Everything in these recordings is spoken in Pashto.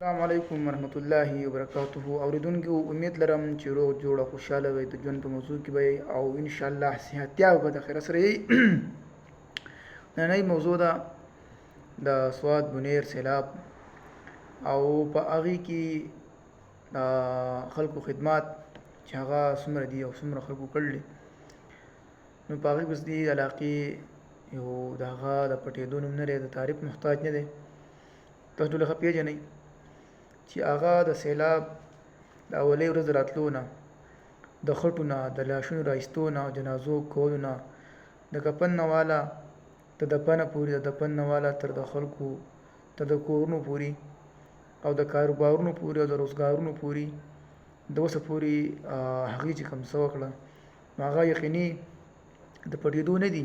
السلام علیکم ورحمت الله وبرکاته اوریدونکو امید لرم چې روغ جوړ او خوشاله وي د ژوند په موضوع کې به او ان شاء الله صحتیا به د خیر سره نننۍ موضوع ده د سواد بنیر سیلاب او په هغې کې د خلکو خدمات چې هغه څومره دي او څومره خلکو کړلي نو په هغې بس دي د علاقې یو د هغه د پټېدو نوم نه دی د تعریف محتاج نه دی تاسو ټول ښه پېژنئ چې هغه د سیلاب د اولۍ ورځ راتلو نه د خټو نه د لاشونو رایستو نه او جنازو کولو نه د کفن نه واله د دفنه پورې د دفن نه واله تر د خلکو تر د کورونو پورې او د کاروبارونو پورې او د روزګارونو پورې د اوسه پورې هغې چې کوم څه وکړه نو هغه یقیني د پټېدو نه دي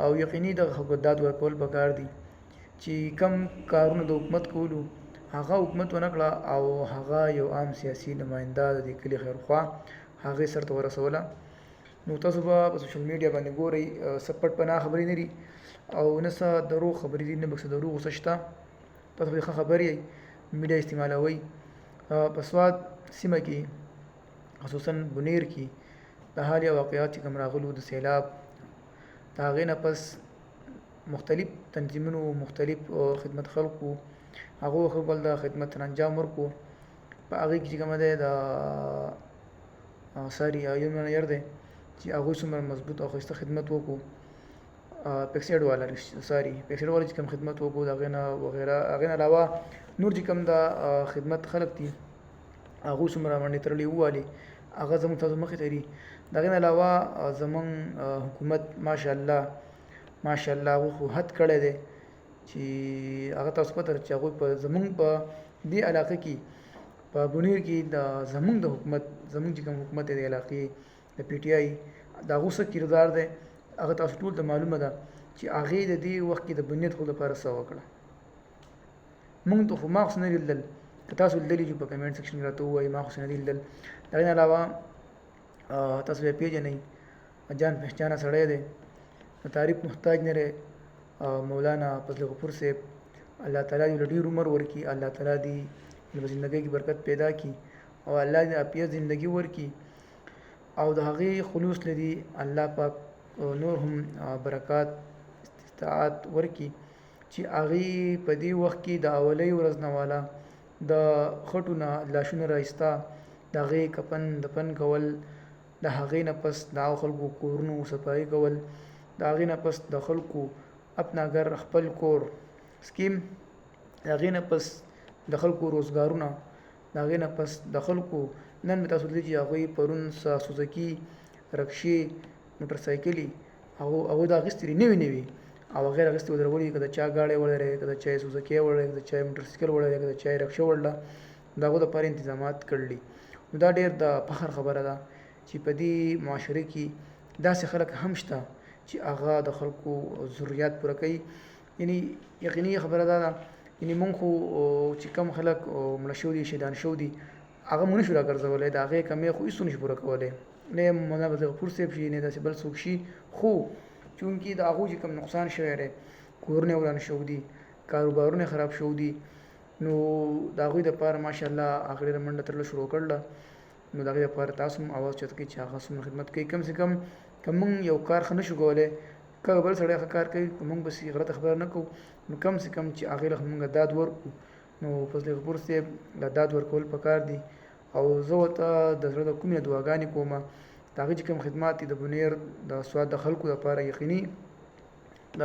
او یقیني د خلکو داد ورکول پکار دي چې کم کارونه د حکومت کولو هغه حکومت ونه کړه او هغه یو عام سیاسي نماینده د دې کلي خیرخوا هغې سرته ورسوله نو تاسو به په سوشل میډیا باندې ګورئ څه پټ پناه خبرې نه دي او نه څه دروغ خبرې دي نه پکې څه دروغ څه شته تاسو به ښه خبر یئ میډیا استعمالوئ په سواد سیمه کې خصوصا بنیر کې د حال یا واقعات چې کوم راغلو د سیلاب د هغې نه پس مختلف تنظیمونو مختلف خدمت خلکو هغو خپل د خدمت سره انجام ورکړو په هغې کې چې کومه دی د ساري یو معیار دی چې هغوی څومره مضبوط او ښایسته خدمت وکړو پیکسایډ والا ساري پیکسایډ والا چې کوم خدمت وکړو د هغې نه وغیره هغې نه علاوه نور چې کوم د خدمت خلک دي هغوی څومره منډې تړلې ووالې هغه زموږ تاسو مخې ته دي د هغې نه علاوه زموږ حکومت ماشاءالله هغوی خو حد کړی دی چې هغه تاسو پته ده چې هغوی په زموږ په دې علاقه کې په بنیر کې د زموږ د حکومت زموږ چې کوم حکومت دی د علاقې د پی ټي آی د هغو څه کردار دی هغه تاسو ټول ته معلومه ده چې هغې د دې وخت کې د بنیت خو لپاره څه وکړه موږ ته خو ما خو څه نه دي لیدل که تاسو لیدلي چې په کمنټ سیکشن کې راته ووایئ ما خو څه نه دي لیدل د هغې نه علاوه تاسو بیا پېژنئ جان پہچانه سړی دی د تعریف محتاج نه دی مولانا فضل غفور صاحب الله تعالی دې له ډېر عمر ورکړي الله تعالی دې په زندګۍ کې برکت پیدا کړي او الله دې عافیه زندګي ورکړي او د هغې خلوص لري الله پاک نور هم برکات استطاعت ورکړي چې هغې په دې وخت کې د اولۍ ورځ نه والا د خټو نه لاشونه رایسته د هغې کفن دفن کول د هغې نه پس د هغو خلکو کورونو صفایي کول د هغې نه پس د خلکو اپنا گھر خپل کور سکیم د هغې نه پس د خلکو روزګارونه د هغې نه پس د خلکو نن مې تاسو لیدلي چې هغوی پرون سوزکي رکشې موټرسایکلې هغوی د اخیستې دي نوي او هغې اخیستې ودرولي که د چا ګاډی وړی که د چا یې سوزکي وړی که د چا یې موټرسایکل وړی که د چا یې رکشه وړله د هغو دپاره انتظامات کړلي نو دا ډېر د فخر خبره ده چې په دې معاشره کې داسې خلک هم شته چې هغه د خلکو ضرورت پوره کوي یعنی یقیني خبره دا ده یعنی مونږ خو چې کم خلک مړه شوي دي شهیدان شوي دي هغه مو نشو راګرځولی د هغې کمې خو هېڅ نشو پوره کولی نه یې مولانا فضل غفور صاحب شي نه داسې بل څوک شي خو چونکې د هغو چې کوم نقصان شوی دی کورونه یې وران شوي دي کاروبارونه یې خراب شوي دي نو د هغوی دپاره ماشاءالله هغه ډېره منډه تړله شروع کړله نو د هغې دپاره تاسو هم اواز چت کړئ چې هغه څومره خدمت کوي کم سے کم که موږ یو کار ښه نشو کولی که بل سړی ښه کار کوي که موږ بس غلطه خبره نه کوو نو کم سے کم چې هغې له موږ داد ورکړو نو فضل غفور صاحب له داد ورکول پکار دي او زه ورته د زړه د کومې دعاګانې کومه د هغې چې کوم خدمات دي د بنیر د سواد د خلکو لپاره یقیني د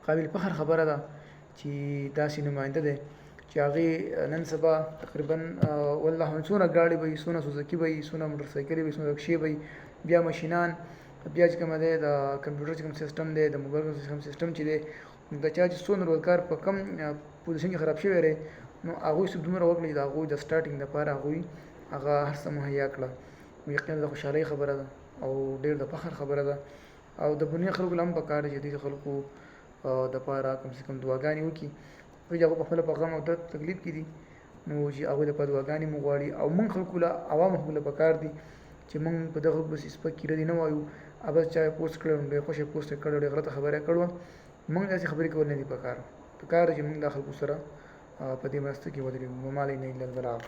قابل فخر خبره ده چې داسې نماینده دی چې هغې نن سبا تقریبا والله څونه ګاډې به وي څونه سوزکي به وي څونه موټرسایکلې به وي څونه رکشې به وي بیا مشینان بیا چې کومه دی د کمپیوټر چې کوم سیسټم دی د موبایل کوم سیسټم چې دی د چا چې څونه روزګار په کم پوزیشن کې خراب شوی دی نو هغوی څه دومره وکړي چې د هغوی د سټارټینګ دپاره هغوی هغه هر څه مهیا کړه نو یقینا د خوشحالۍ خبره ده او ډېر د فخر خبره ده او د بنیا خلکو له هم پکار دی چې دې خلکو دپاره کم سے کم دعاګانې وکړي چې هغوی په خپله په غم او درد تکلیف کې دي نو چې هغوی دپاره دعاګانې مو غواړي او موږ خلکو له عوامو خلکو له پکار دي چې موږ په دغه بس سپک کیردي نه وایو ابس چا پوسټ کړی نو ډېر خوښه پوسټ یې کړی ډېره غلطه خبره یې کړې وه موږ داسې خبرې کول نه دي پکار دی چې موږ د خلکو سره په دې مرسته کې ودرېږو. وما علینا الا البلاغ.